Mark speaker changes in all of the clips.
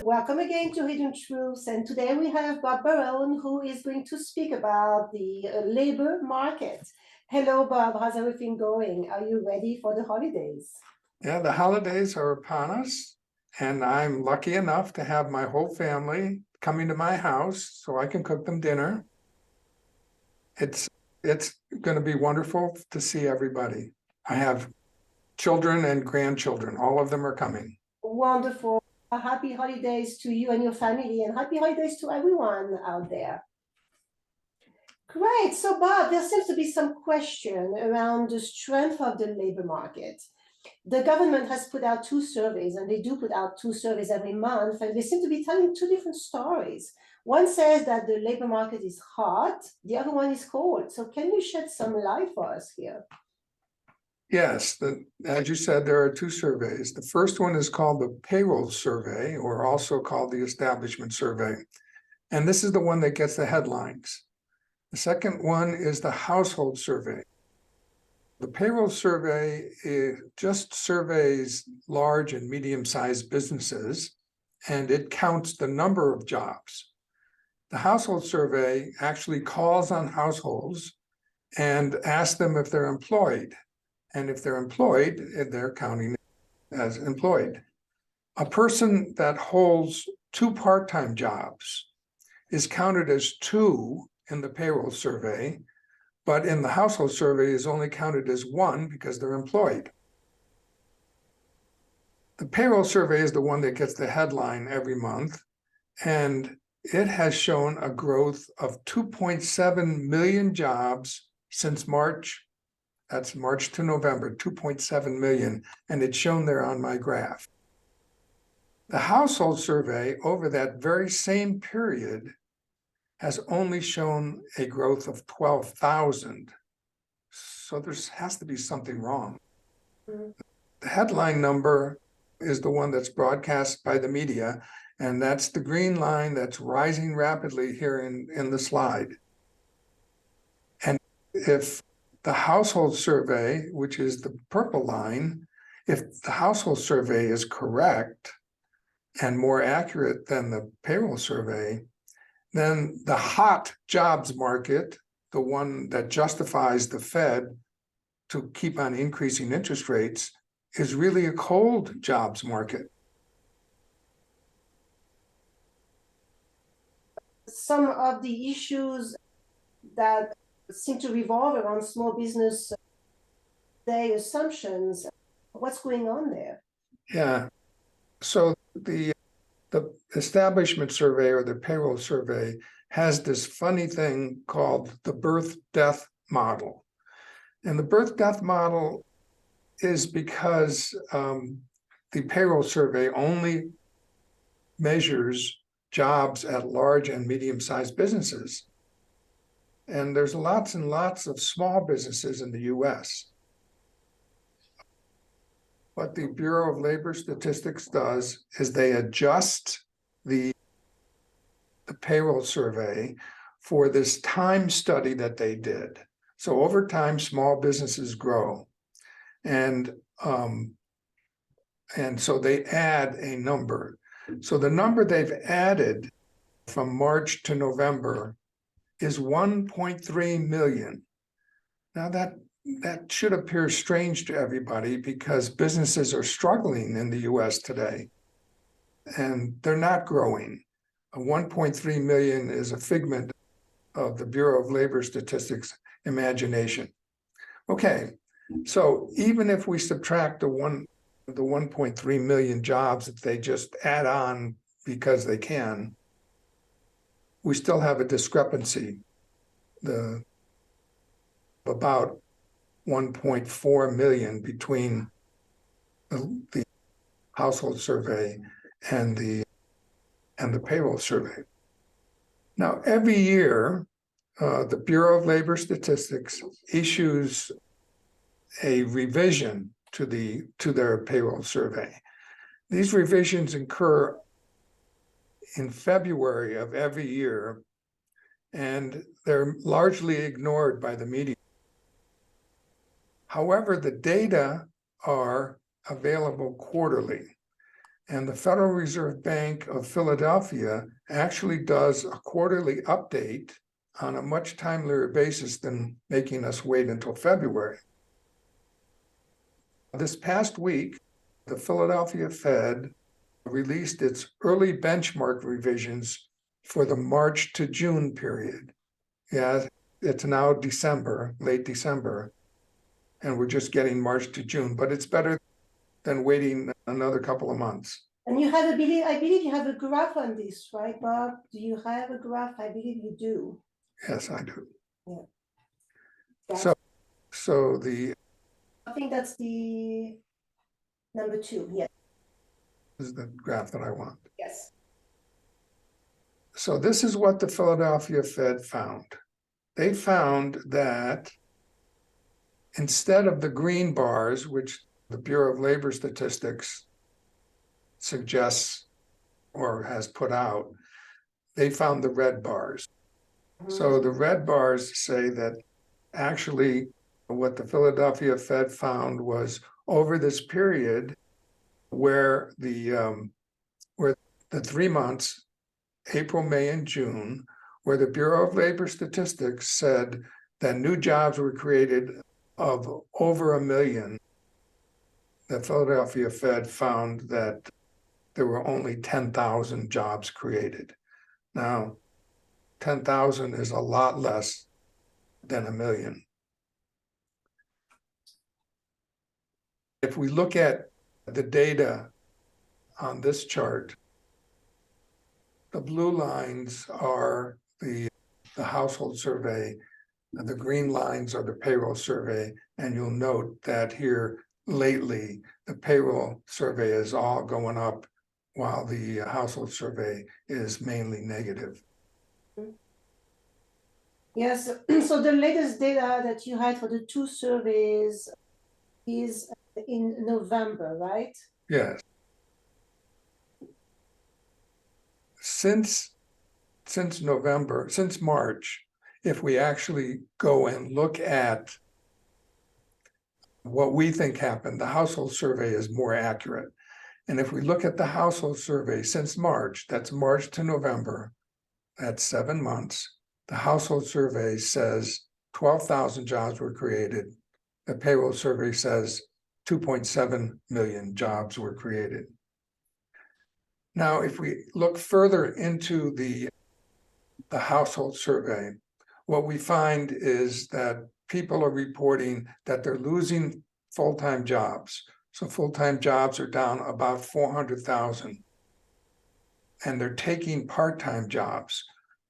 Speaker 1: Welcome again to Hidden Truths, and today we have Bob Barone, who is going to speak about the labor market. Hello, Bob. How's everything going? Are you ready for the holidays?
Speaker 2: Yeah, the holidays are upon us, and I'm lucky enough to have my whole family coming to my house so I can cook them dinner. It's going to be wonderful to see everybody. I have children and grandchildren. All of them are coming.
Speaker 1: Wonderful. Happy holidays to you and your family, and happy holidays to everyone out there. Great. So, Bob, there seems to be some question around the strength of the labor market. The government has put out two surveys, and they do put out two surveys every month, and they seem to be telling two different stories. One says that the labor market is hot, the other one is cold. So can you shed some light for us here?
Speaker 2: Yes, as you said, there are two surveys. The first one is called the Payroll Survey, or also called the Establishment Survey. And this is the one that gets the headlines. The second one is the Household Survey. The Payroll Survey just surveys large and medium-sized businesses, and it counts the number of jobs. The Household Survey actually calls on households and asks them if they're employed. And if they're employed, they're counting as employed. A person that holds two part-time jobs is counted as two in the Payroll Survey, but in the Household Survey is only counted as one because they're employed. The Payroll Survey is the one that gets the headline every month, and it has shown a growth of 2.7 million jobs since March. That's March to November, 2.7 million, and it's shown there on my graph. The Household Survey over that very same period has only shown a growth of 12,000. So there has to be something wrong. The headline number is the one that's broadcast by the media, and that's the green line that's rising rapidly here in the slide. And if the Household Survey, which is the purple line, if the Household Survey is correct and more accurate than the Payroll Survey, then the hot jobs market, the one that justifies the Fed to keep on increasing interest rates, is really a cold jobs market.
Speaker 1: Some of the issues that seem to revolve around small business day assumptions. What's going on there? Yeah.
Speaker 2: So the Establishment Survey or the Payroll Survey has this funny thing called the birth-death model. And the birth-death model is because the Payroll Survey only measures jobs at large and medium-sized businesses. And there's lots and lots of small businesses in the US. What the Bureau of Labor Statistics does is they adjust the payroll survey for this time study that they did. So over time, small businesses grow. And so they add a number. So the number they've added from March to November is 1.3 million. Now that should appear strange to everybody because businesses are struggling in the US today and they're not growing. 1.3 million is a figment of the Bureau of Labor Statistics imagination. Okay, so even if we subtract the 1.3 million jobs that they just add on because they can, we still have a discrepancy, about 1.4 million between the Household Survey and the Payroll Survey. Now, every year, the Bureau of Labor Statistics issues a revision to their Payroll Survey. These revisions occur in February of every year, and they're largely ignored by the media. However, the data are available quarterly. And the Federal Reserve Bank of Philadelphia actually does a quarterly update on a much timelier basis than making us wait until February. This past week, the Philadelphia Fed released its early benchmark revisions for the March to June period. Yeah, it's now December, late December, and we're just getting March to June, but it's better than waiting another couple of months.
Speaker 1: And you have I believe you have a graph on this, right, Bob? Do you have a graph? I believe you do.
Speaker 2: Yes, I do.
Speaker 1: Yeah.
Speaker 2: So
Speaker 1: I think that's the number 2. Yes.
Speaker 2: This is the graph that I want.
Speaker 1: Yes.
Speaker 2: So this is what the Philadelphia Fed found. They found that instead of the green bars, which the Bureau of Labor Statistics suggests or has put out, they found the red bars. So the red bars say that actually what the Philadelphia Fed found was over this period where the 3 months, April, May, and June, where the Bureau of Labor Statistics said that new jobs were created of over 1 million, the Philadelphia Fed found that there were only 10,000 jobs created. Now, 10,000 is a lot less than 1 million. If we look at the data on this chart, the blue lines are the household survey, and the green lines are the payroll survey. And you'll note that here lately, the payroll survey is all going up while the household survey is mainly negative.
Speaker 1: Yes, so the latest data that you had for the 2 surveys is in November, right?
Speaker 2: Yes. Since November, since March, if we actually go and look at what we think happened, the household survey is more accurate. And if we look at the household survey since March, that's March to November, that's 7 months. The household survey says 12,000 jobs were created. The payroll survey says 2.7 million jobs were created. Now, if we look further into the household survey, what we find is that people are reporting that they're losing full-time jobs. So full-time jobs are down about 400,000. And they're taking part-time jobs.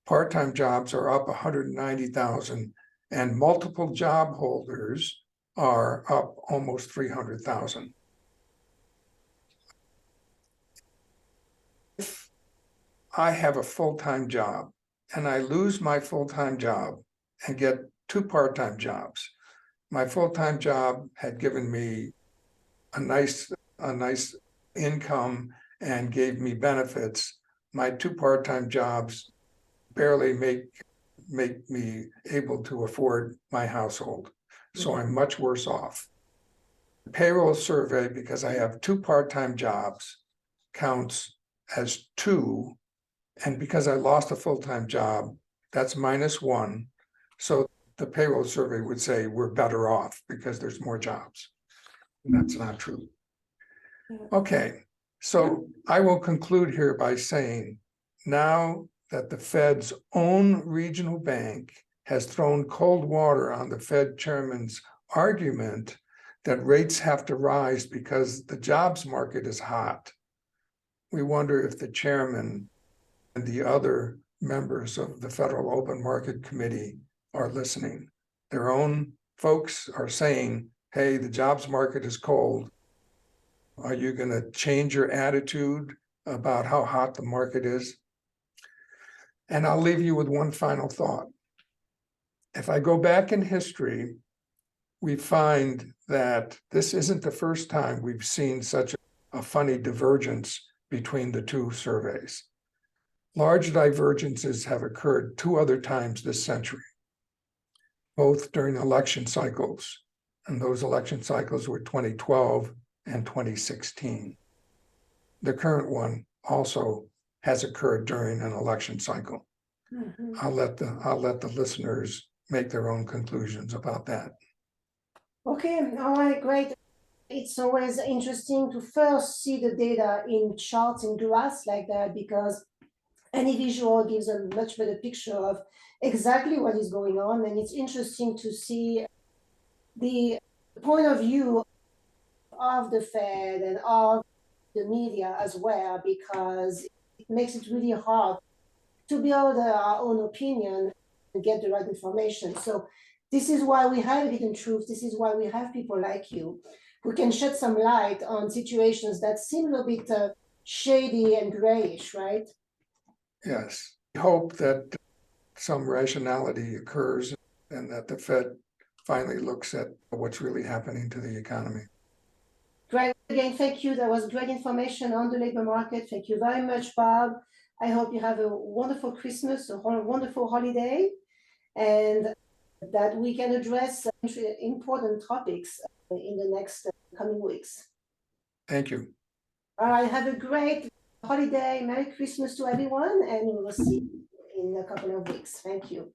Speaker 2: Part-time jobs are up 190,000, and multiple job holders are up almost 300,000. If I have a full-time job and I lose my full-time job and get 2 part-time jobs, my full-time job had given me a nice income and gave me benefits. My 2 part-time jobs barely make me able to afford my household. So I'm much worse off. The payroll survey, because I have 2 part-time jobs, counts as 2. And because I lost a full-time job, that's -1. So the payroll survey would say we're better off because there's more jobs. That's not true. Okay, so I will conclude here by saying now that the Fed's own regional bank has thrown cold water on the Fed chairman's argument that rates have to rise because the jobs market is hot, we wonder if the chairman and the other members of the Federal Open Market Committee are listening. Their own folks are saying, hey, the jobs market is cold. Are you going to change your attitude about how hot the market is? And I'll leave you with one final thought. If I go back in history, we find that this isn't the first time we've seen such a funny divergence between the 2 surveys. Large divergences have occurred 2 other times this century, both during election cycles, and those election cycles were 2012 and 2016. the current one also has occurred during an election cycle.
Speaker 1: Mhm.
Speaker 2: I'll let the listeners make their own conclusions about that.
Speaker 1: Okay, all right, great. It's always interesting to first see the data in charts and graphs like that, because any visual gives a much better picture of exactly what is going on. And it's interesting to see the point of view of the Fed and of the media as well, because it makes it really hard to build our own opinion and get the right information. So this is why we have Hidden Truth. This is why we have people like you who can shed some light on situations that seem a bit shady and grayish, right?
Speaker 2: Yes, we hope that some rationality occurs and that the Fed finally looks at what's really happening to the economy.
Speaker 1: Great. Again, thank you. That was great information on the labor market. Thank you very much, Bob. I hope you have a wonderful Christmas, a wonderful holiday, and that we can address important topics in the next coming weeks.
Speaker 2: Thank you.
Speaker 1: All right, have a great holiday. Merry Christmas to everyone, and we will see you in a couple of weeks. Thank you.